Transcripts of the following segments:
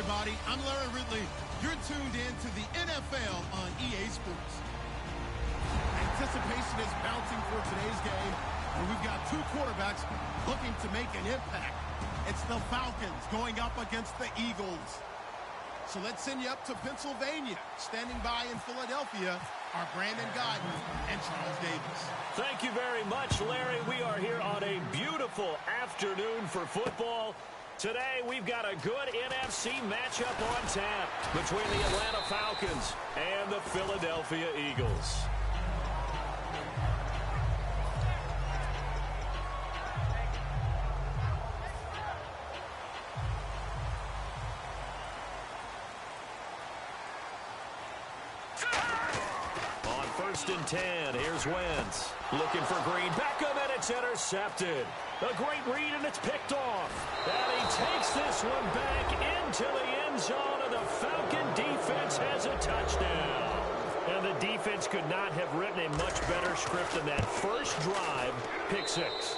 everybody. I'm Larry Ridley. You're tuned in to the NFL on EA Sports. Anticipation is mounting for today's game, and we've got two quarterbacks looking to make an impact. It's the Falcons going up against the Eagles. So let's send you up to Pennsylvania. Standing by in Philadelphia are Brandon Godden and Charles Davis. Thank you very much, Larry. We are here on a beautiful afternoon for football. Today, we've got a good NFC matchup on tap between the Atlanta Falcons and the Philadelphia Eagles. On 1st and 10, here's Wentz. Looking for Green. Beckham, and it's intercepted. A great read, and it's picked off. And he takes this one back into the end zone, and the Falcon defense has a touchdown. And the defense could not have written a much better script than that first drive, pick six.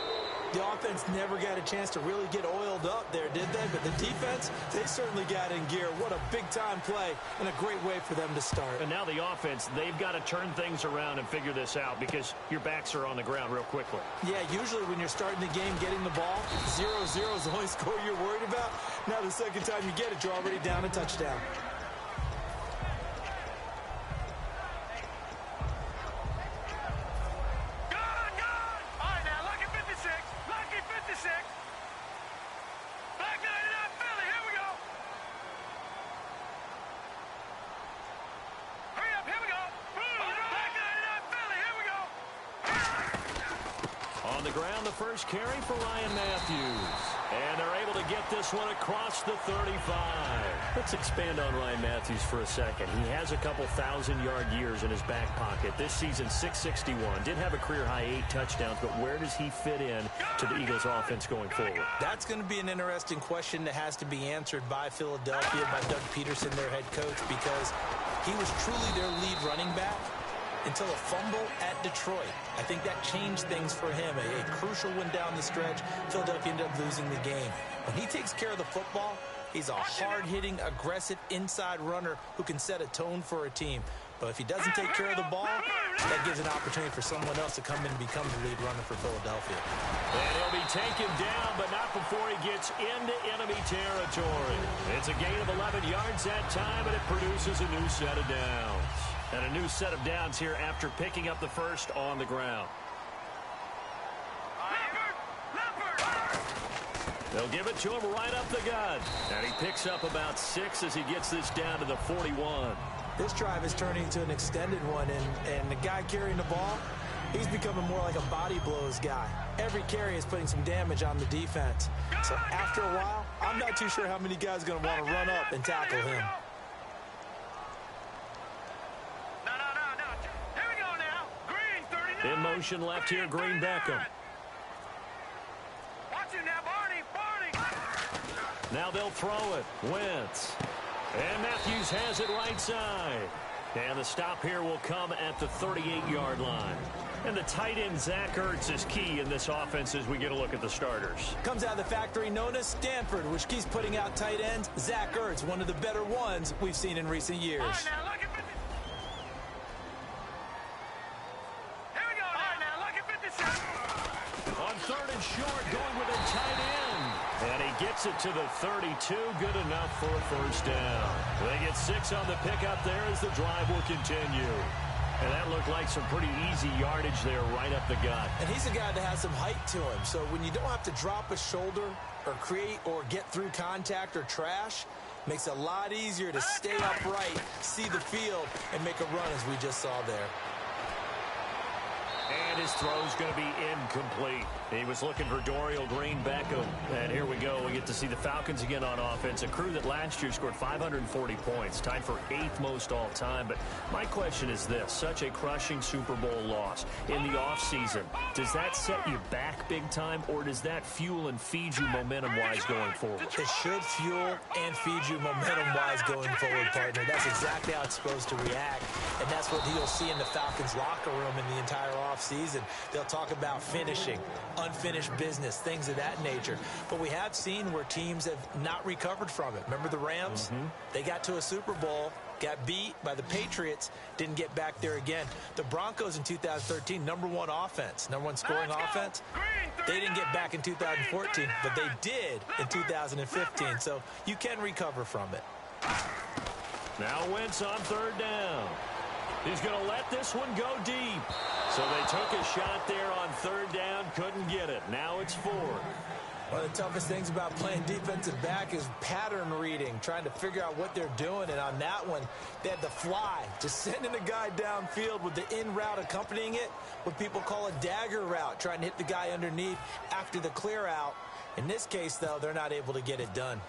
The offense never got a chance to really get oiled up there, did they? But the defense, they certainly got in gear. What a big-time play and a great way for them to start. And now the offense, they've got to turn things around and figure this out because your backs are on the ground real quickly. Yeah, usually when you're starting the game getting the ball, 0-0 is the only score you're worried about. Now the second time you get it, you're already down a touchdown. Ground, the first carry for Ryan Matthews. And they're able to get this one across the 35. Let's expand on Ryan Matthews for a second. He has a couple 1,000-yard years in his back pocket. This season, 661. Did have a career-high 8 touchdowns, but where does he fit in to the Eagles' offense going forward? That's going to be an interesting question that has to be answered by Philadelphia, by Doug Peterson, their head coach, because he was truly their lead running back until a fumble at Detroit. I think that changed things for him. A crucial one down the stretch. Philadelphia ended up losing the game. When he takes care of the football, he's a hard-hitting, aggressive inside runner who can set a tone for a team. But if he doesn't take care of the ball, that gives an opportunity for someone else to come in and become the lead runner for Philadelphia. And he'll be taken down, but not before he gets into enemy territory. It's a gain of 11 yards that time, and it produces a new set of downs. And a new set of downs here after picking up the first on the ground. They'll give it to him right up the gut. And he picks up about 6 as he gets this down to the 41. This drive is turning into an extended one, and the guy carrying the ball, he's becoming more like a body blows guy. Every carry is putting some damage on the defense. So after a while, I'm not too sure how many guys are going to want to run up and tackle him. In motion left here, Green Beckham. Now they'll throw it. Wentz. And Matthews has it right side. And the stop here will come at the 38-yard line. And the tight end, Zach Ertz, is key in this offense as we get a look at the starters. Comes out of the factory known as Stanford, which keeps putting out tight ends. Zach Ertz, one of the better ones we've seen in recent years. On 3rd and short, going with a tight end. And he gets it to the 32. Good enough for a first down. They get 6 on the pickup there as the drive will continue. And that looked like some pretty easy yardage there right up the gut. And he's a guy that has some height to him. So when you don't have to drop a shoulder or create or get through contact or trash, makes it a lot easier to stay upright, see the field, and make a run as we just saw there. And his throw's going to be incomplete. He was looking for Dorial Green Beckham. And here we go. We get to see the Falcons again on offense. A crew that last year scored 540 points, tied for 8th most all time. But my question is this. Such a crushing Super Bowl loss in the offseason. Does that set you back big time, or does that fuel and feed you momentum-wise going forward? It should fuel and feed you momentum-wise going forward, partner. That's exactly how it's supposed to react. And that's what you'll see in the Falcons' locker room and the entire offense. offseason. They'll talk about finishing, unfinished business, things of that nature. But we have seen where teams have not recovered from it. Remember the Rams? They got to a Super Bowl, got beat by the Patriots, didn't get back there again. The Broncos in 2013, number one offense, number one scoring offense. They didn't get back in 2014, but they did in 2015. So you can recover from it. Now Wentz on third down. He's going to let this one go deep. So they took a shot there on third down, couldn't get it. Now it's 4. One of the toughest things about playing defensive back is pattern reading, trying to figure out what they're doing. And on that one, they had to fly, just sending a guy downfield with the in route accompanying it, what people call a dagger route, trying to hit the guy underneath after the clear out. In this case, though, they're not able to get it done.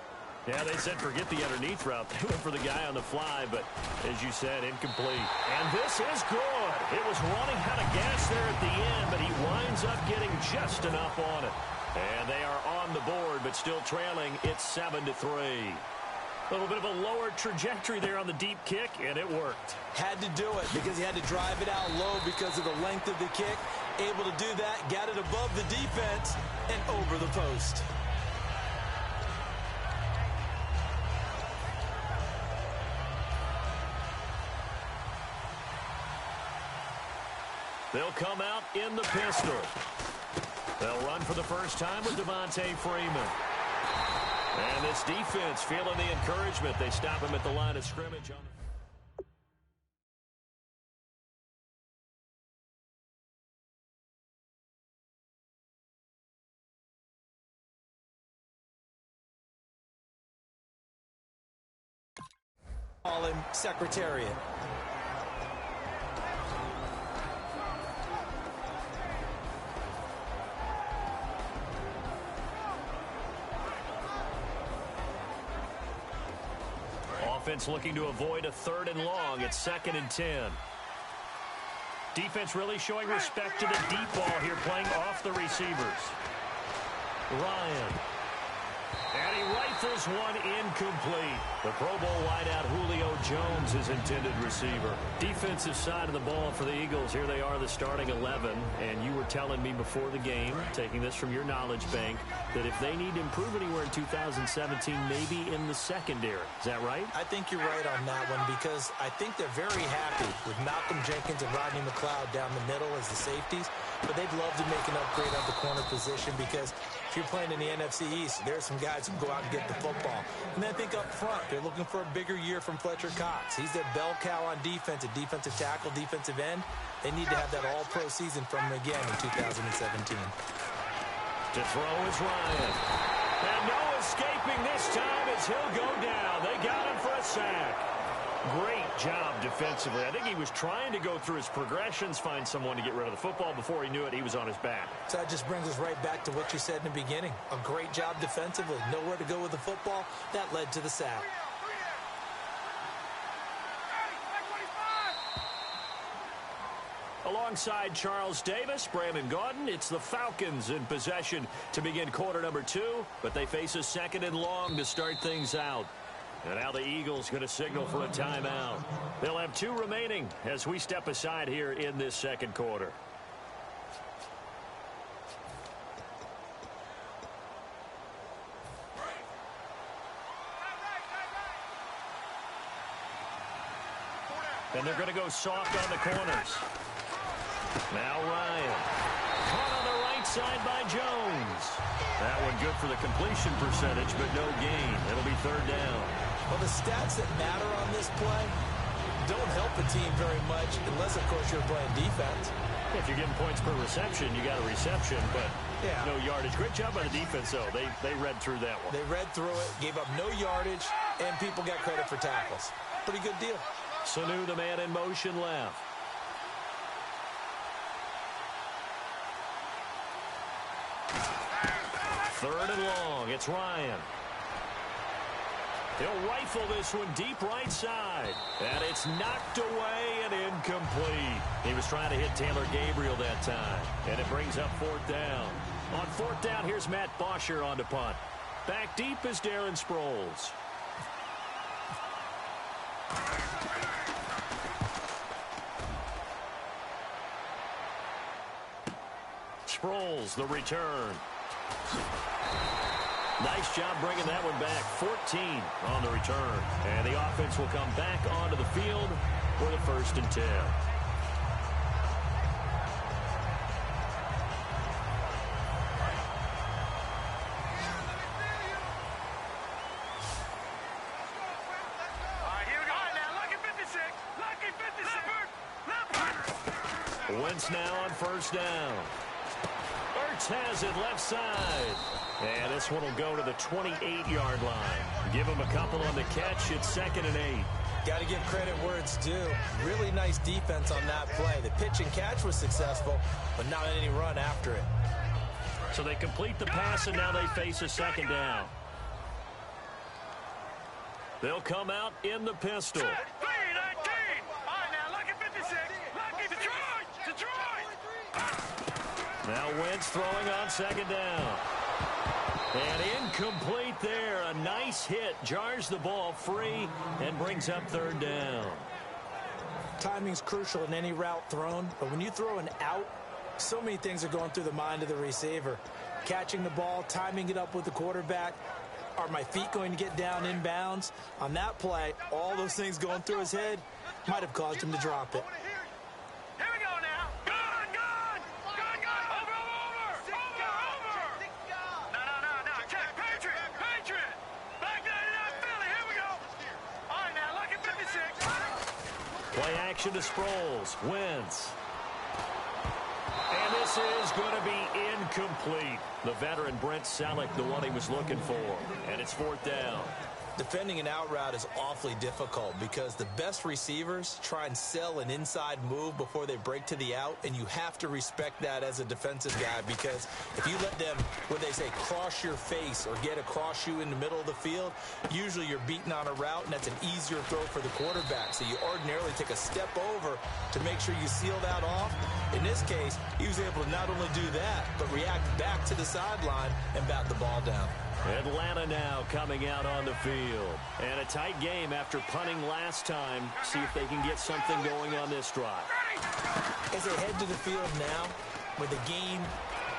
Yeah, they said forget the underneath route. They went for the guy on the fly, but as you said, incomplete. And this is good. It was running out of gas there at the end, but he winds up getting just enough on it. And they are on the board, but still trailing. It's 7-3. A little bit of a lower trajectory there on the deep kick, and it worked. Had to do it because he had to drive it out low because of the length of the kick. Able to do that, got it above the defense and over the post. They'll come out in the pistol. They'll run for the first time with Devontae Freeman. And this defense feeling the encouragement. They stop him at the line of scrimmage. Call him Secretariat. Offense looking to avoid a 3rd and long. It's 2nd and 10. Defense really showing respect to the deep ball here, playing off the receivers. Ryan. And he rifles one incomplete. The Pro Bowl wideout Julio Jones, his intended receiver. Defensive side of the ball for the Eagles. Here they are, the starting 11. And you were telling me before the game, taking this from your knowledge bank, that if they need to improve anywhere in 2017, maybe in the secondary. Is that right? I think you're right on that one because I think they're very happy with Malcolm Jenkins and Rodney McLeod down the middle as the safeties. But they'd love to make an upgrade at the corner position because if you're playing in the NFC East, there's some guys who can go out and get the football. And then I think up front, they're looking for a bigger year from Fletcher Cox. He's their bell cow on defense, a defensive tackle, defensive end. They need to have that all-pro season from him again in 2017. To throw is Ryan. And no escaping this time as he'll go down. They got him for a sack. Great job defensively. I think he was trying to go through his progressions, find someone to get rid of the football. Before he knew it, he was on his back. So that just brings us right back to what you said in the beginning. A great job defensively. Nowhere to go with the football. That led to the sack. Alongside Charles Davis, Brandon Gaudin, it's the Falcons in possession to begin quarter number 2, but they face a 2nd and long to start things out. And now the Eagles going to signal for a timeout. They'll have 2 remaining as we step aside here in this 2nd quarter. And they're going to go soft on the corners. Now Ryan. Caught on the right side by Jones. That one good for the completion percentage, but no gain. It'll be 3rd down. Well, the stats that matter on this play don't help a team very much unless, of course, you're playing defense. If you're getting points per reception, you got a reception, but no yardage. Great job by the defense, though. They read through that one. They read through it, gave up no yardage, and people got credit for tackles. Pretty good deal. Sanu, the man in motion left. Third and long. It's Ryan. He'll rifle this one deep right side. And it's knocked away and incomplete. He was trying to hit Taylor Gabriel that time. And it brings up 4th down. On 4th down, here's Matt Bosher on to punt. Back deep is Darren Sproles. Sproles, the return. Nice job bringing that one back. 14 on the return. And the offense will come back onto the field for the 1st and 10. Wentz now on 1st down. Ertz has it left side. And this one will go to the 28-yard line. Give him a couple on the catch. It's 2nd and 8. Got to give credit where it's due. Really nice defense on that play. The pitch and catch was successful, but not any run after it. So they complete the pass, and now they face a 2nd down. They'll come out in the pistol. Now Wentz throwing on 2nd down. And incomplete there. A nice hit. Jars the ball free and brings up 3rd down. Timing's crucial in any route thrown, but when you throw an out, so many things are going through the mind of the receiver. Catching the ball, timing it up with the quarterback. Are my feet going to get down inbounds? On that play, all those things going through his head might have caused him to drop it. Play action to Sproles. Wentz. And this is going to be incomplete. The veteran Brent Selleck, the one he was looking for. And it's 4th down. Defending an out route is awfully difficult because the best receivers try and sell an inside move before they break to the out, and you have to respect that as a defensive guy because if you let them, what they say, cross your face or get across you in the middle of the field, usually you're beaten on a route, and that's an easier throw for the quarterback. So you ordinarily take a step over to make sure you seal that off. In this case, he was able to not only do that, but react back to the sideline and bat the ball down. Atlanta now coming out on the field. And a tight game after punting last time. See if they can get something going on this drive. As they head to the field now, with the game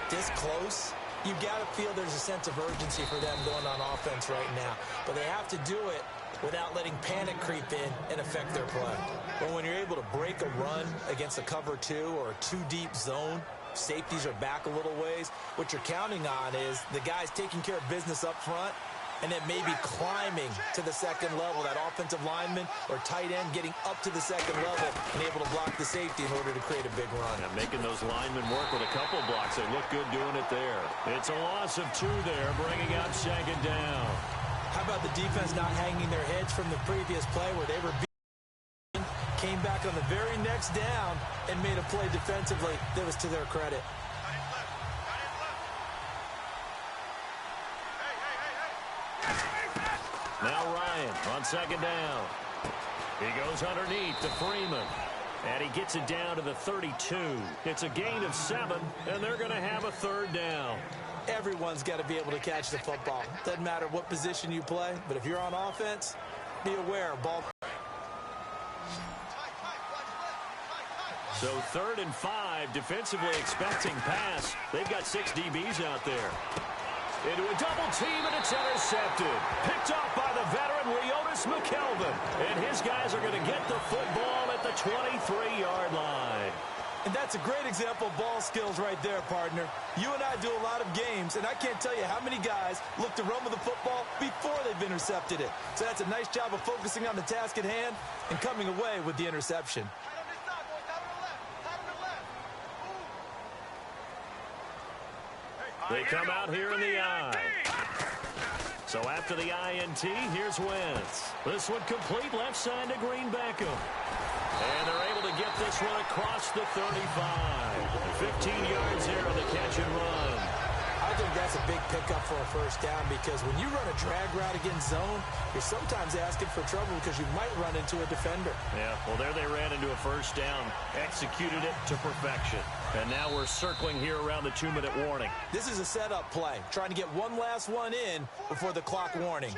this close, you've got to feel there's a sense of urgency for them going on offense right now. But they have to do it without letting panic creep in and affect their play. But when you're able to break a run against a cover 2 or a 2-deep zone, safeties are back a little ways. What you're counting on is the guys taking care of business up front and then maybe climbing to the 2nd level, that offensive lineman or tight end getting up to the 2nd level and able to block the safety in order to create a big run. And making those linemen work with a couple blocks. They look good doing it there. It's a loss of 2 there, bringing out 2nd down. How about the defense not hanging their heads from the previous play where they were came back on the very next down and made a play defensively that was to their credit. Now Ryan on 2nd down. He goes underneath to Freeman. And he gets it down to the 32. It's a gain of 7, and they're going to have a 3rd down. Everyone's got to be able to catch the football. Doesn't matter what position you play, but if you're on offense, be aware. Ball. So 3rd and 5, defensively expecting pass. They've got 6 DBs out there. Into a double team, and it's intercepted. Picked off by the veteran Leotis McKelvin. And his guys are going to get the football at the 23-yard line. And that's a great example of ball skills right there, partner. You and I do a lot of games, and I can't tell you how many guys look to run with the football before they've intercepted it. So that's a nice job of focusing on the task at hand and coming away with the interception. They come out here in the I. So after the INT, here's Wentz. This one complete left side to Green Beckham. And they're able to get this one across the 35. 15 yards there on the catch and run. I think that's a big pickup for a 1st down because when you run a drag route against zone, you're sometimes asking for trouble because you might run into a defender. Yeah, well, there they ran into a 1st down, executed it to perfection. And now we're circling here around the 2-minute warning. This is a setup play, trying to get one last one in before the clock warning.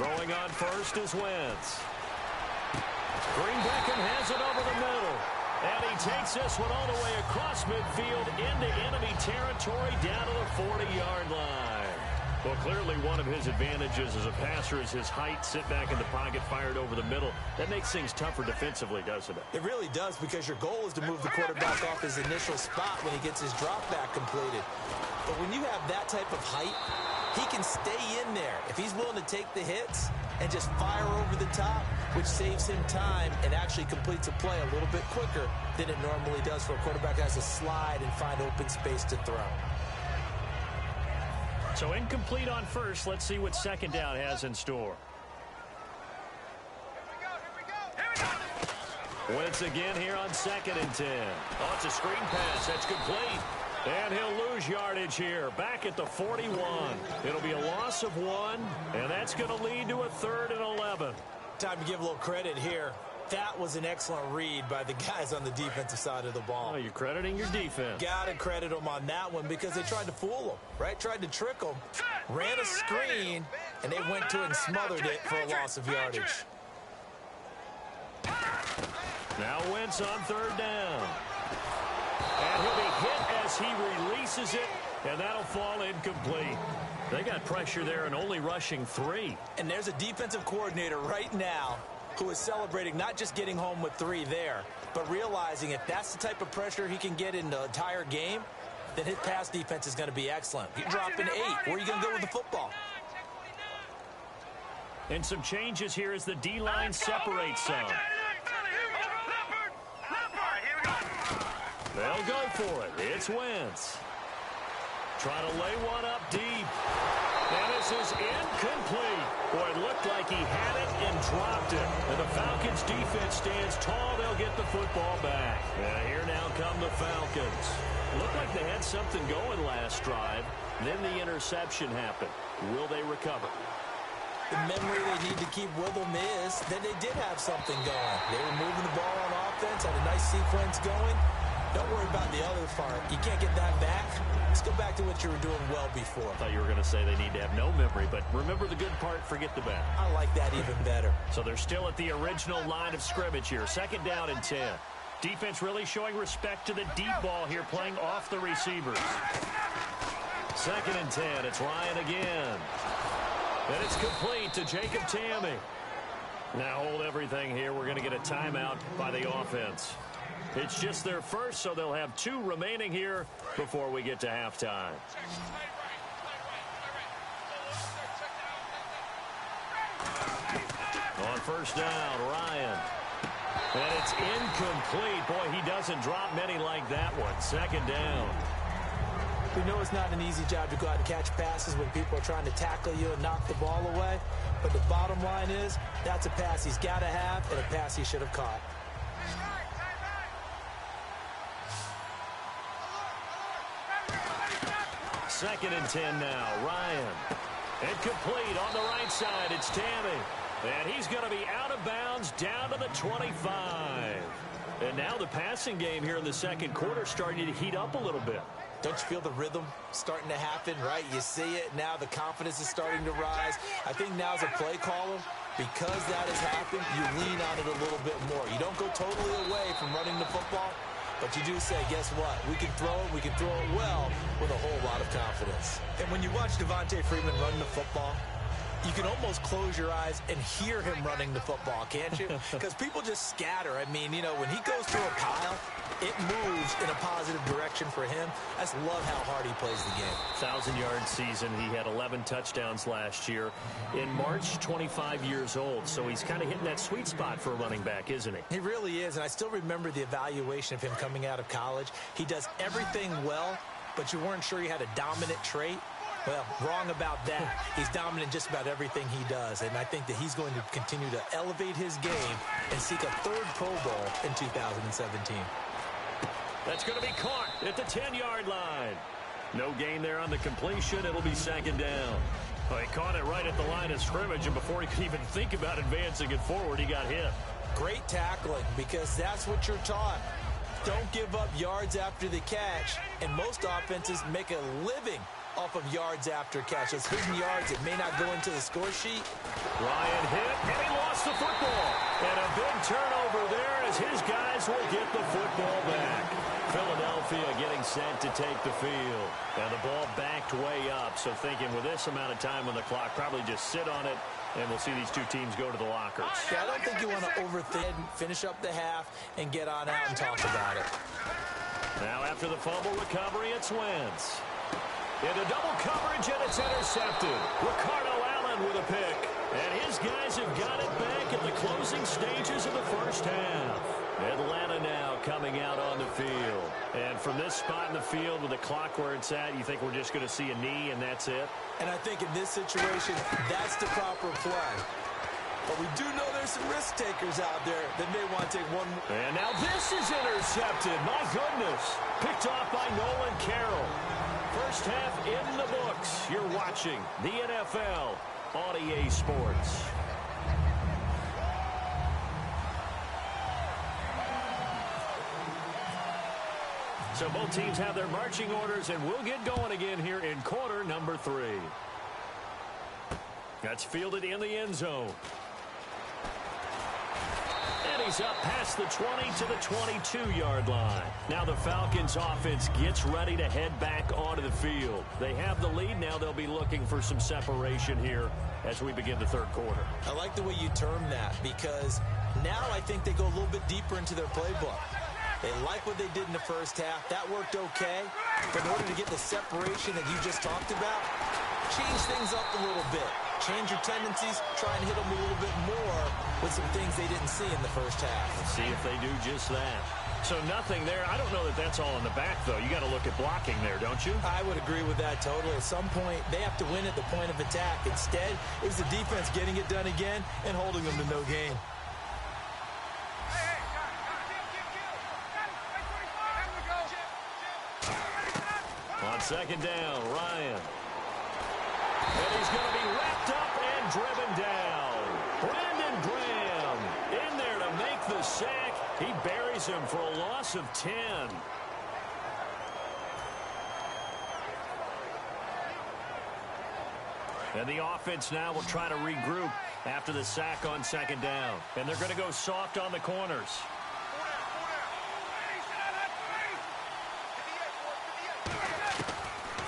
Throwing on first is Wentz. Green Beckham has it over the middle. And he takes this one all the way across midfield into enemy territory down to the 40-yard line. Well, clearly one of his advantages as a passer is his height. Sit back in the pocket, fired over the middle. That makes things tougher defensively, doesn't it? It really does, because your goal is to move the quarterback off his initial spot when he gets his drop back completed. But when you have that type of height, he can stay in there if he's willing to take the hits and just fire over the top, which saves him time and actually completes a play a little bit quicker than it normally does for a quarterback that has to slide and find open space to throw. So incomplete on first. Let's see what second down has in store. Wentz again here on 2nd and 10. Oh, it's a screen pass. That's complete. And he'll lose yardage here. Back at the 41. It'll be a loss of 1, and that's going to lead to a 3rd and 11. Time to give a little credit here. That was an excellent read by the guys on the defensive side of the ball. Oh, you're crediting your defense. Got to credit them on that one, because they tried to fool them, right? Tried to trick them, ran a screen, and they went to it and smothered it for a loss of yardage. Now Wentz on 3rd down. And he'll be hit as he releases it, and that'll fall incomplete. They got pressure there and only rushing 3. And there's a defensive coordinator right now who is celebrating not just getting home with 3 there, but realizing if that's the type of pressure he can get in the entire game, then his pass defense is going to be excellent. You drop an 8. Where are you going to go with the football? And some changes here as the D-line separates some. They'll go for it. It's Wentz. Trying to lay one up deep. And this is incomplete. Boy, it looked like he had it and dropped it. And the Falcons defense stands tall. They'll get the football back. And here now come the Falcons. Looked like they had something going last drive. Then the interception happened. Will they recover? The memory they need to keep with them is that they did have something going. They were moving the ball on offense, had a nice sequence going. Don't worry about the other part. You can't get that back. Let's go back to what you were doing well before. I thought you were going to say they need to have no memory, but remember the good part, forget the bad. I like that even better. So they're still at the original line of scrimmage here. 2nd down and 10. Defense really showing respect to the deep ball here, playing off the receivers. 2nd and 10. It's Ryan again. And it's complete to Jacob Tamme. Now hold everything here. We're going to get a timeout by the offense. It's just their first, so they'll have 2 remaining here before we get to halftime. On 1st down, Ryan. And it's incomplete. Boy, he doesn't drop many like that one. 2nd down. We know it's not an easy job to go out and catch passes when people are trying to tackle you and knock the ball away. But the bottom line is, that's a pass he's got to have and a pass he should have caught. 2nd and 10 now. Ryan. Incomplete on the right side. It's Tamme. And he's going to be out of bounds down to the 25. And now the passing game here in the 2nd quarter starting to heat up a little bit. Don't you feel the rhythm starting to happen, right? You see it now. The confidence is starting to rise. I think now as a play caller, because that has happened, you lean on it a little bit more. You don't go totally away from running the football, but you do say, guess what? We can throw it. We can throw it well with a whole lot of confidence. And when you watch Devontae Freeman run the football, you can almost close your eyes and hear him running the football, can't you? Because people just scatter. I mean, you know, when he goes through a pile, it moves in a positive direction for him. I just love how hard he plays the game. 1,000-yard season. He had 11 touchdowns last year. In March, 25 years old. So he's kind of hitting that sweet spot for a running back, isn't he? He really is. And I still remember the evaluation of him coming out of college. He does everything well, but you weren't sure he had a dominant trait. Well, wrong about that. He's dominant just about everything he does, and I think that he's going to continue to elevate his game and seek a 3rd Pro Bowl in 2017. That's going to be caught at the 10-yard line. No gain there on the completion. It'll be 2nd down. Well, he caught it right at the line of scrimmage, and before he could even think about advancing it forward, he got hit. Great tackling, because that's what you're taught. Don't give up yards after the catch, and most offenses make a living off of yards after catch. Those hidden yards that may not go into the score sheet. Ryan hit, and he lost the football. And a big turnover there as his guys will get the football back. Philadelphia getting set to take the field. And the ball backed way up, so thinking with this amount of time on the clock, probably just sit on it, and we'll see these two teams go to the lockers. Yeah, I don't think you want to overthink, finish up the half, and get on out and talk about it. Now after the fumble recovery, it's Wentz. Into double coverage, and it's intercepted. Ricardo Allen with a pick. And his guys have got it back at the closing stages of the first half. Atlanta now coming out on the field. And from this spot in the field with the clock where it's at, you think we're just going to see a knee and that's it? And I think in this situation, that's the proper play. But we do know there's some risk takers out there that may want to take one. And now this is intercepted. My goodness. Picked off by Nolan Carroll. First half in the books. You're watching the NFL on EA Sports. So both teams have their marching orders, and we'll get going again here in quarter number 3. That's fielded in the end zone. And he's up past the 20 to the 22-yard line. Now the Falcons offense gets ready to head back onto the field. They have the lead. Now they'll be looking for some separation here as we begin the third quarter. I like the way you term that, because now I think they go a little bit deeper into their playbook. They like what they did in the first half. That worked okay. But in order to get the separation that you just talked about, change things up a little bit. Change your tendencies. Try and hit them a little bit more with some things they didn't see in the first half. Let's see if they do just that. So nothing there. I don't know that that's all in the back, though. You got to look at blocking there, don't you? I would agree with that totally. At some point, they have to win at the point of attack. Instead, it was the defense getting it done again and holding them to no gain. On second down, Ryan. And he's going to be wrapped up and driven down. Brandon Graham in there to make the sack. He buries him for a loss of 10. And the offense now will try to regroup after the sack on second down. And they're going to go soft on the corners.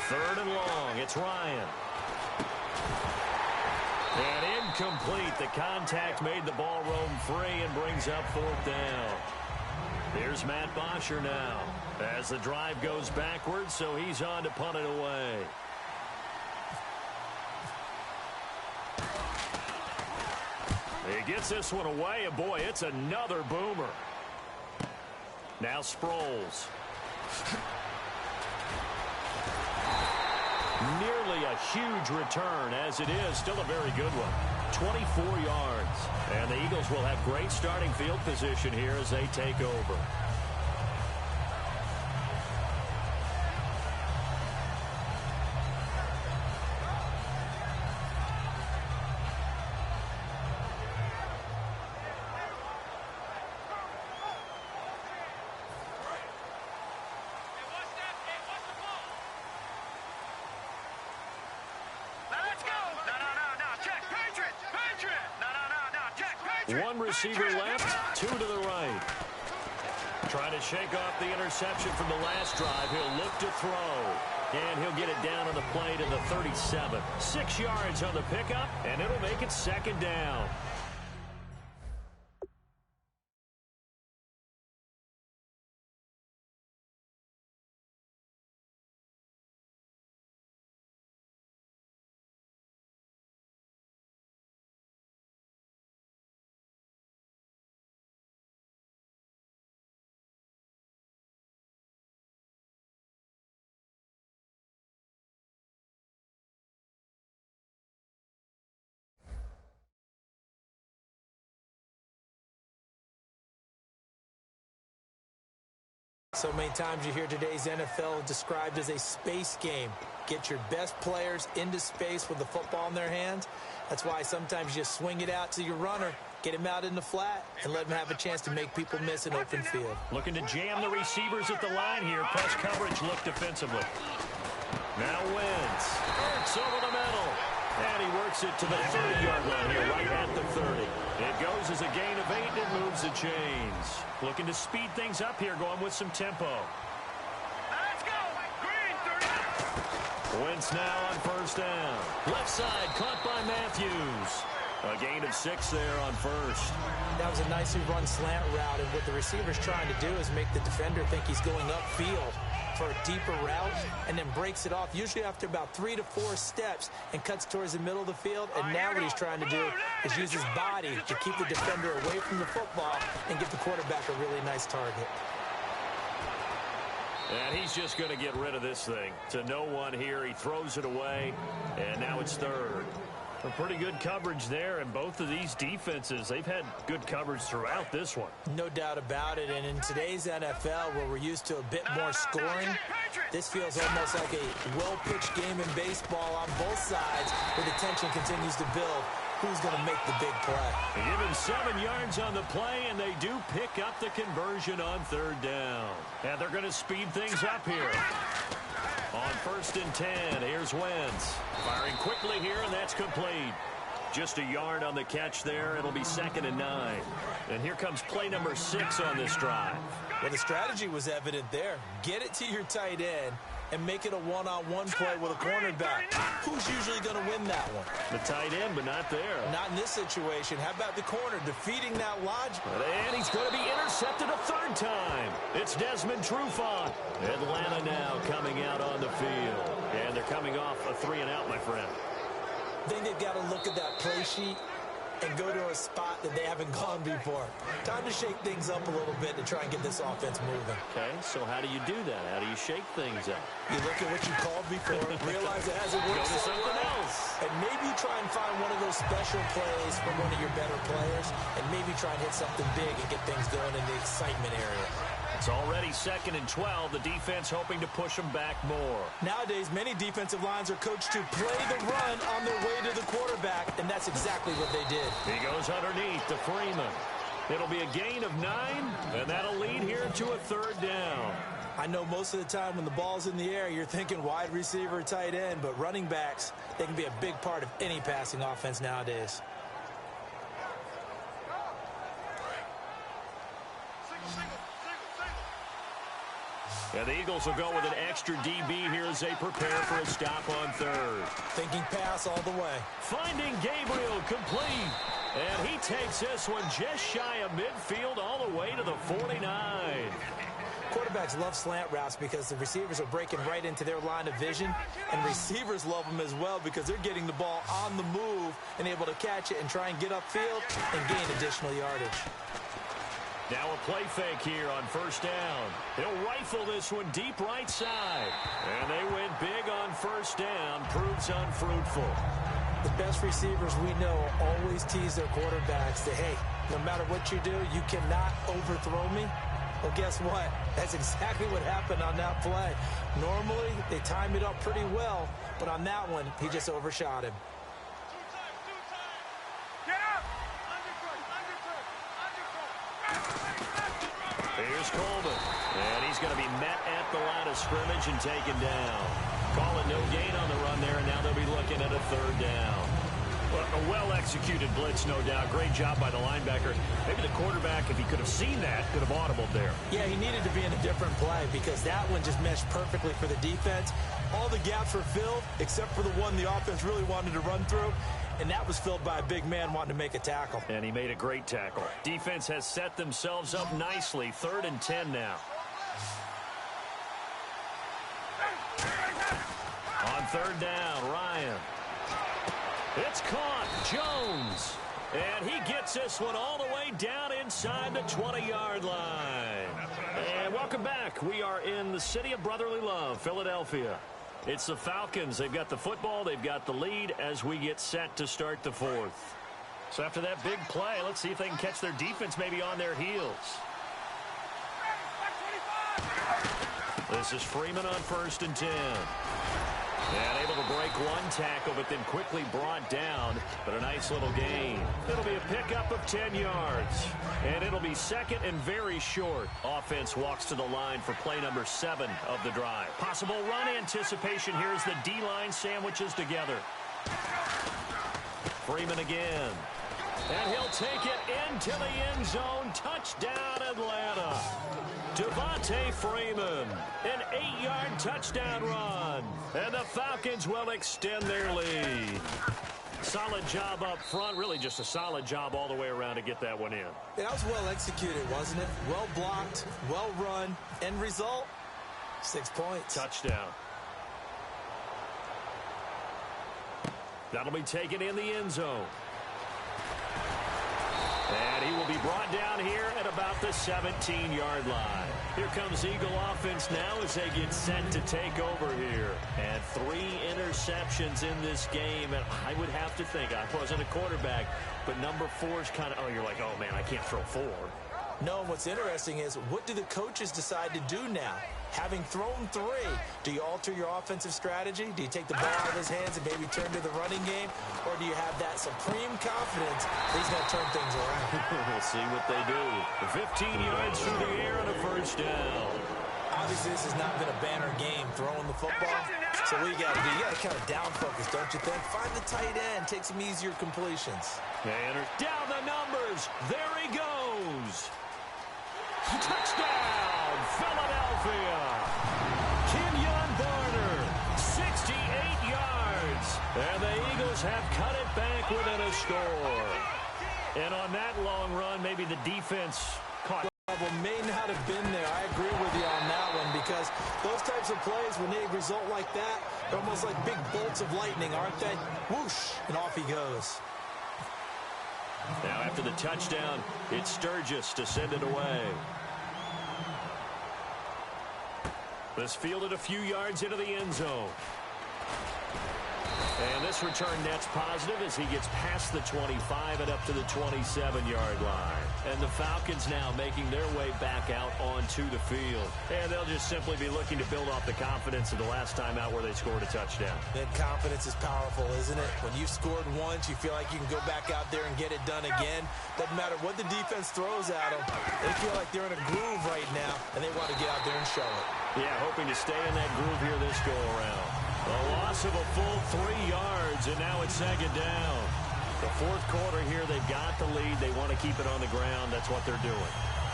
Third and long, it's Ryan. And incomplete. The contact made the ball roam free and brings up fourth down. Here's Matt Bosher now as the drive goes backwards, so he's on to punt it away. He gets this one away, and boy, it's another boomer. Now Sproles. Nearly a huge return, as it is still a very good one. 24 yards. And the Eagles will have great starting field position here as they take over. One receiver left, two to the right. Trying to shake off the interception from the last drive. He'll look to throw. And he'll get it down on the play to the 37. 6 yards on the pickup, and it'll make it second down. So many times you hear today's NFL described as a space game. Get your best players into space with the football in their hands. That's why sometimes you just swing it out to your runner, get him out in the flat, and let him have a chance to make people miss an open field. Looking to jam the receivers at the line here. Press coverage look defensively. Now Wentz. Hurts over the middle. And he works it to the 30-yard line here, right at the 30. It goes as a gain of 8, and it moves the chains. Looking to speed things up here, going with some tempo. Let's go. Green 30. Wentz now on first down. Left side, caught by Matthews. A gain of 6 there on first. That was a nicely run slant route, and what the receiver's trying to do is make the defender think he's going upfield for a deeper route, and then breaks it off, usually after about 3 to 4 steps, and cuts towards the middle of the field. And now what he's trying to do is use his body to keep the defender away from the football and give the quarterback a really nice target. And he's just going to get rid of this thing. To no one here, he throws it away, and now it's third. A pretty good coverage there, and both of these defenses, they've had good coverage throughout this one. No doubt about it, and in today's NFL, where we're used to a bit more scoring, this feels almost like a well-pitched game in baseball on both sides, where the tension continues to build. Who's going to make the big play? They give him 7 yards on the play, and they do pick up the conversion on third down. And they're going to speed things up here. On first and 10, here's Wentz. Firing quickly here, and that's complete. Just a yard on the catch there. It'll be 2nd and 9. And here comes play number 6 on this drive. Well, the strategy was evident there. Get it to your tight end and make it a one-on-one play with a cornerback. Who's usually going to win that one? The tight end, but not there. Not in this situation. How about the corner defeating that logic? And he's going to be intercepted a 3rd time. It's Desmond Trufant. Atlanta now coming out on the field. And they're coming off a 3-and-out, my friend. I think they've got to look at that play sheet and go to a spot that they haven't gone before. Time to shake things up a little bit to try and get this offense moving. Okay, so how do you do that? How do you shake things up? You look at what you called before, realize it hasn't worked. Go to something else. And maybe try and find one of those special plays from one of your better players, and maybe try and hit something big and get things going in the excitement area. It's already 2nd and 12. The defense hoping to push them back more. Nowadays, many defensive lines are coached to play the run on their way to the quarterback, and that's exactly what they did. He goes underneath to Freeman. It'll be a gain of 9, and that'll lead here to a 3rd down. I know most of the time when the ball's in the air, you're thinking wide receiver, tight end, but running backs, they can be a big part of any passing offense nowadays. And the Eagles will go with an extra DB here as they prepare for a stop on 3rd. Thinking pass all the way. Finding Gabriel complete. And he takes this one just shy of midfield all the way to the 49. Quarterbacks love slant routes because the receivers are breaking right into their line of vision, and receivers love them as well because they're getting the ball on the move and able to catch it and try and get upfield and gain additional yardage. Now a play fake here on first down. He'll rifle this one deep right side. And they went big on first down. Proves unfruitful. The best receivers we know always tease their quarterbacks that, hey, no matter what you do, you cannot overthrow me. Well, guess what? That's exactly what happened on that play. Normally, they time it up pretty well, but on that one, he just overshot him. Here's Coleman, and he's going to be met at the line of scrimmage and taken down. Calling no gain on the run there, and now they'll be looking at a 3rd down. A well-executed blitz, no doubt. Great job by the linebacker. Maybe the quarterback, if he could have seen that, could have audibled there. Yeah, he needed to be in a different play because that one just meshed perfectly for the defense. All the gaps were filled except for the one the offense really wanted to run through, and that was filled by a big man wanting to make a tackle. And he made a great tackle. Defense has set themselves up nicely. 3rd and 10 now. On 3rd down, Ryan. It's caught. Jones. And he gets this one all the way down inside the 20-yard line. And welcome back. We are in the city of brotherly love, Philadelphia. It's the Falcons. They've got the football. They've got the lead as we get set to start the 4th. So after that big play, let's see if they can catch their defense maybe on their heels. This is Freeman on 1st and 10. And able to break one tackle, but then quickly brought down. But a nice little gain. It'll be a pickup of 10 yards. And it'll be second and very short. Offense walks to the line for play number 7 of the drive. Possible run anticipation here as the D-line sandwiches together. Freeman again. And he'll take it into the end zone. Touchdown, Atlanta. Devontae Freeman, an 8-yard touchdown run. And the Falcons will extend their lead. Solid job up front. Really just a solid job all the way around to get that one in. Yeah, that was well executed, wasn't it? Well blocked, well run. End result, 6 points. Touchdown. That'll be taken in the end zone. And he will be brought down here at about the 17-yard line. Here comes Eagle offense now as they get set to take over here. And 3 interceptions in this game. And I would have to think, I wasn't a quarterback, but number 4 is kind of, oh, you're like, oh, man, I can't throw 4. No, what's interesting is what do the coaches decide to do now? Having thrown 3, do you alter your offensive strategy? Do you take the ball out of his hands and maybe turn to the running game? Or do you have that supreme confidence that he's going to turn things around? We'll see what they do. 15 yards through the air on a first down. Obviously, this has not been a banner game throwing the football. So what you got to do, you got to kind of down focus, don't you think? Find the tight end, take some easier completions. And down the numbers. There he goes. Touchdown, Philadelphia. Kenyon Barner, 68 yards. And the Eagles have cut it back within a score. And on that long run, maybe the defense caught. May not have been there. I agree with you on that one because those types of plays, when they result like that, they're almost like big bolts of lightning, aren't they? Whoosh, and off he goes. Now after the touchdown, it's Sturgis to send it away. This fielded a few yards into the end zone. And this return net's positive as he gets past the 25 and up to the 27-yard line. And the Falcons now making their way back out onto the field. And they'll just simply be looking to build off the confidence of the last time out where they scored a touchdown. That confidence is powerful, isn't it? When you've scored once, you feel like you can go back out there and get it done again. Doesn't matter what the defense throws at them. They feel like they're in a groove right now, and they want to get out there and show it. Yeah, hoping to stay in that groove here this go-around. A loss of a full 3 yards, and now it's second down. The fourth quarter here, they've got the lead. They want to keep it on the ground. That's what they're doing.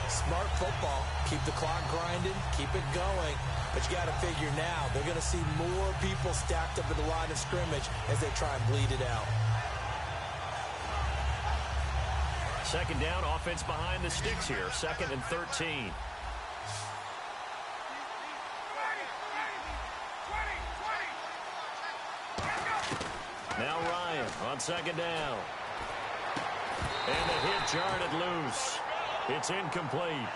Smart football. Keep the clock grinding. Keep it going. But you got to figure now, they're going to see more people stacked up at the line of scrimmage as they try and bleed it out. Second down, offense behind the sticks here. 2nd and 13. Now Ryan on second down. And the hit jarred it loose. It's incomplete.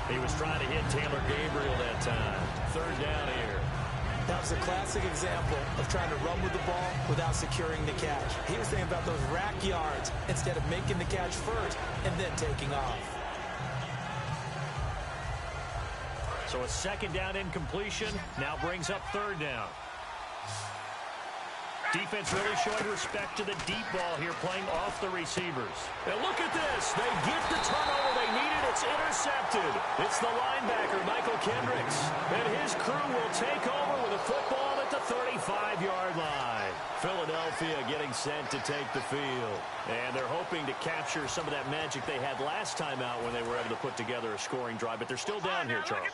He was trying to hit Taylor Gabriel that time. Third down here. That was a classic example of trying to run with the ball without securing the catch. He was thinking about those rack yards instead of making the catch first and then taking off. So a second down incompletion now brings up third down. Defense really showing respect to the deep ball here, playing off the receivers. And look at this. They get the turnover they needed. It's intercepted. It's the linebacker, Michael Kendricks. And his crew will take over with a football at the 35-yard line. Philadelphia getting set to take the field. And they're hoping to capture some of that magic they had last time out when they were able to put together a scoring drive. But they're still down here, Charles.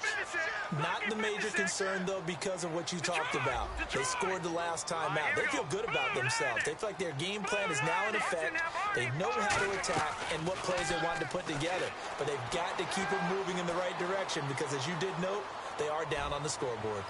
Not the major concern, though, because of what you talked about. They scored the last time out. They feel good about themselves. They feel like their game plan is now in effect. They know how to attack and what plays they want to put together. But they've got to keep it moving in the right direction because, as you did note, they are down on the scoreboard.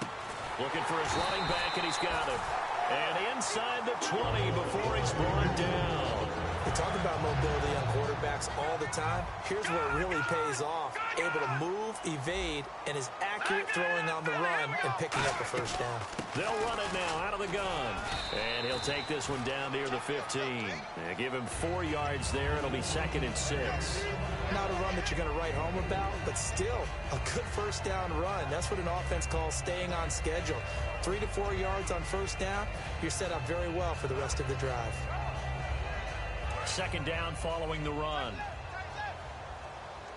Looking for his running back, and he's got it. And inside the 20 before it's brought down. They talk about mobility on quarterbacks. quarterbacks all the time. Here's where it really pays off. Able to move, evade, and is accurate throwing on the run and picking up a first down. They'll run it now out of the gun. And he'll take this one down near the 15. They give him 4 yards there. It'll be 2nd and 6. Not a run that you're going to write home about, but still a good first down run. That's what an offense calls staying on schedule. 3 to 4 yards on first down, you're set up very well for the rest of the drive. 2nd down following the run.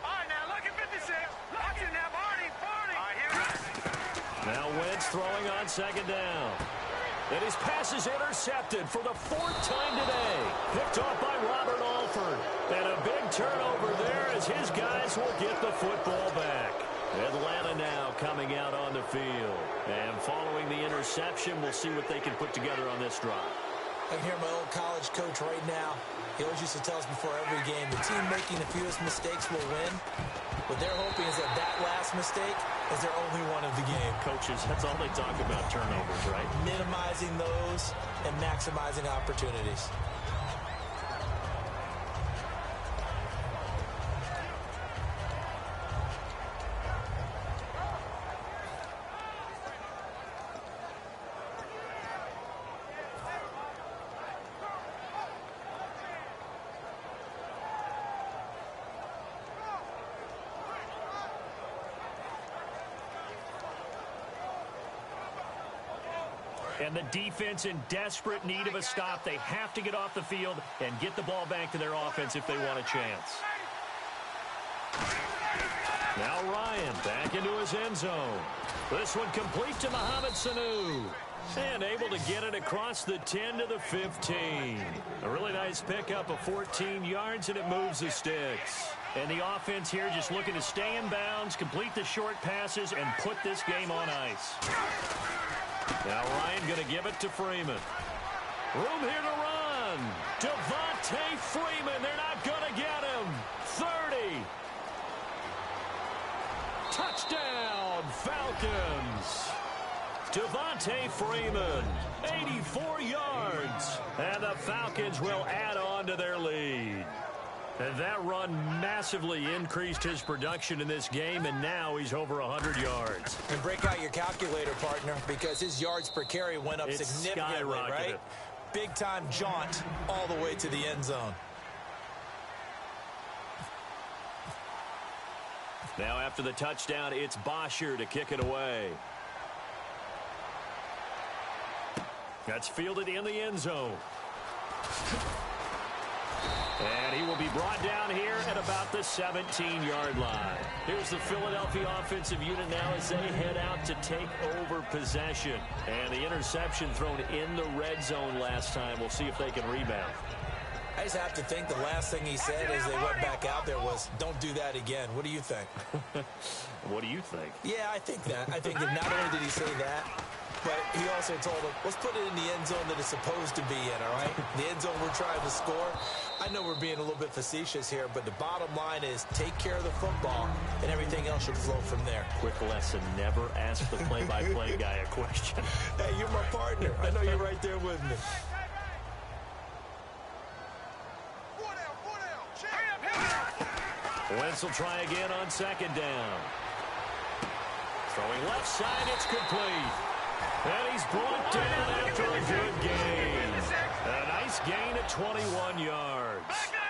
All right, now look at 56. Watch it now, Barney. All right, here we go. Now Wentz throwing on 2nd down. And his pass is intercepted for the 4th time today. Picked off by Robert Alford. And a big turnover there as his guys will get the football back. Atlanta now coming out on the field. And following the interception, we'll see what they can put together on this drive. I can hear my old college coach right now. He always used to tell us before every game, the team making the fewest mistakes will win. What they're hoping is that that last mistake is their only one of the game. Coaches, that's all they talk about, turnovers, right? Minimizing those and maximizing opportunities. And the defense in desperate need of a stop. They have to get off the field and get the ball back to their offense if they want a chance. Now Ryan back into his end zone. This one complete to Mohamed Sanu. And able to get it across the 10 to the 15. A really nice pickup of 14 yards, and it moves the sticks. And the offense here just looking to stay in bounds, complete the short passes, and put this game on ice. Now Ryan going to give it to Freeman. Room here to run. Devontae Freeman. They're not going to get him. 30. Touchdown, Falcons. Devontae Freeman, 84 yards. And the Falcons will add on to their lead. And that run massively increased his production in this game, and now he's over 100 yards. And break out your calculator, partner, because his yards per carry went up significantly, right? Big-time jaunt all the way to the end zone. Now after the touchdown, it's Bosher to kick it away. That's fielded in the end zone. And he will be brought down here at about the 17-yard line. Here's the Philadelphia offensive unit now as they head out to take over possession. And the interception thrown in the red zone last time. We'll see if they can rebound. I just have to think the last thing he said as they went back out there was, don't do that again. What do you think? What do you think? Yeah, I think that. I think that not only did he say that, but he also told him, let's put it in the end zone that it's supposed to be in, all right? The end zone we're trying to score. I know we're being a little bit facetious here, but the bottom line is take care of the football, and everything else should flow from there. Quick lesson, never ask the play-by-play guy a question. Hey, you're my partner. I know you're right there with me. Wentz will try again on 2nd down. Throwing left side, it's complete. And he's brought down after a good gain. A nice gain at 21 yards.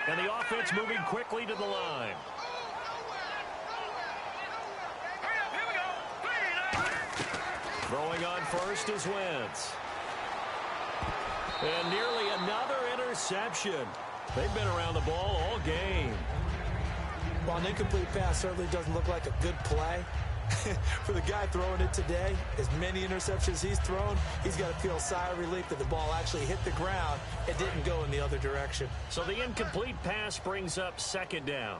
And the offense moving quickly to the line. Throwing on first is Wentz. And nearly another interception. They've been around the ball all game. While an incomplete pass certainly doesn't look like a good play, for the guy throwing it today, as many interceptions he's thrown, he's got to feel a sigh of relief that the ball actually hit the ground and didn't go in the other direction. So the incomplete pass brings up 2nd down.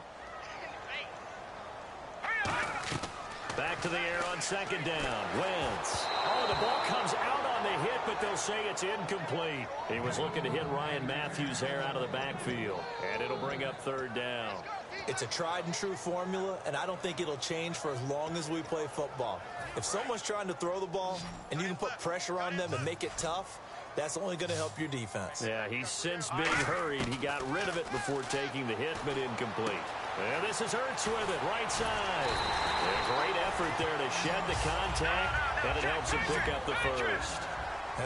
Back to the air on 2nd down. Wentz. Oh, the ball comes out on the hit, but they'll say it's incomplete. He was looking to hit Ryan Matthews there out of the backfield, and it'll bring up 3rd down. It's a tried-and-true formula, and I don't think it'll change for as long as we play football. If someone's trying to throw the ball and you can put pressure on them and make it tough, That's only going to help your defense. Yeah, he's since being hurried. He got rid of it before taking the hit, but incomplete. And this is Hurts with it, right side. And a great effort there to shed the contact, and it helps him pick up the first.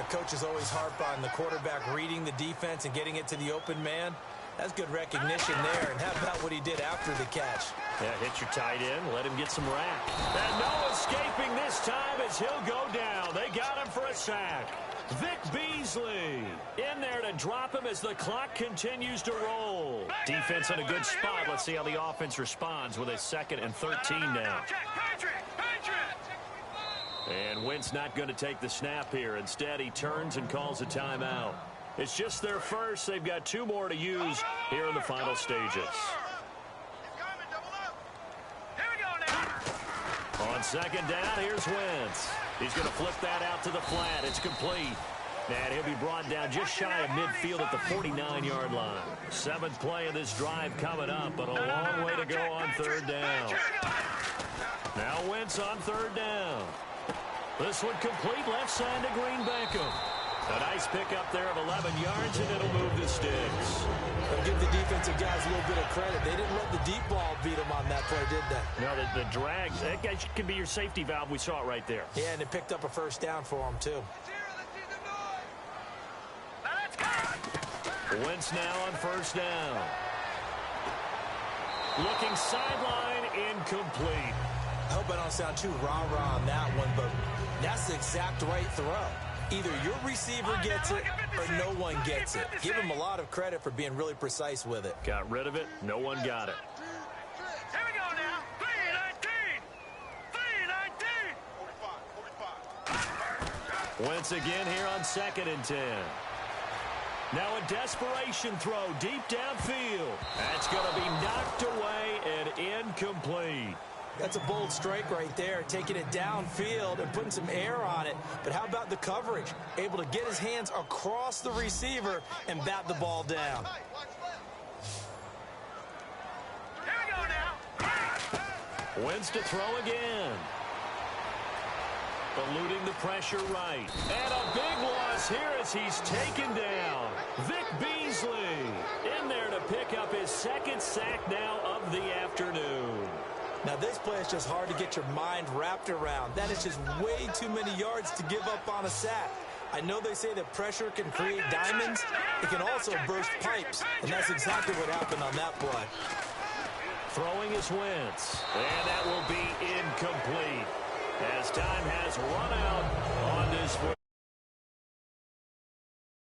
Coaches always harp on the quarterback reading the defense and getting it to the open man. That's good recognition there. And how about what he did after the catch? Yeah, hit your tight end, let him get some rack. And no escaping this time as he'll go down. They got him for a sack. Vic Beasley in there to drop him as the clock continues to roll. Defense in a good spot. Let's see how the offense responds with a 2nd and 13 now. And Wentz not going to take the snap here. Instead, he turns and calls a timeout. It's just their first. They've got 2 more to use here in the final stages. On 2nd down, here's Wentz. He's going to flip that out to the flat. It's complete. And he'll be brought down just shy of midfield at the 49-yard line. 7th play of this drive coming up, but a long way to go on 3rd down. Now Wentz on 3rd down. This one complete left side to Green Beckham. A nice pickup there of 11 yards, and it'll move the sticks. I'll give the defensive guys a little bit of credit. They didn't let the deep ball beat them on that play, did they? No, the drag, that could be your safety valve. We saw it right there. Yeah, and it picked up a 1st down for them, too. Wentz now on 1st down. Looking sideline, incomplete. I hope I don't sound too rah-rah on that one, but that's the exact right throw. Either your receiver gets it or no one gets it. Give him a lot of credit for being really precise with it. Got rid of it. No one got it. Here we go now. 3-19. Wentz again here on 2nd and 10. Now a desperation throw deep downfield. That's going to be knocked away and incomplete. That's a bold strike right there, taking it downfield and putting some air on it. But how about the coverage? Able to get his hands across the receiver and bat the ball down. Here we go now. Wentz to throw again. Eluding the pressure right. And a big loss here as he's taken down. Vic Beasley in there to pick up his 2nd sack now of the afternoon. Now, this play is just hard to get your mind wrapped around. That is just way too many yards to give up on a sack. I know they say that pressure can create diamonds. It can also burst pipes, and that's exactly what happened on that play. Throwing is Wentz, and that will be incomplete as time has run out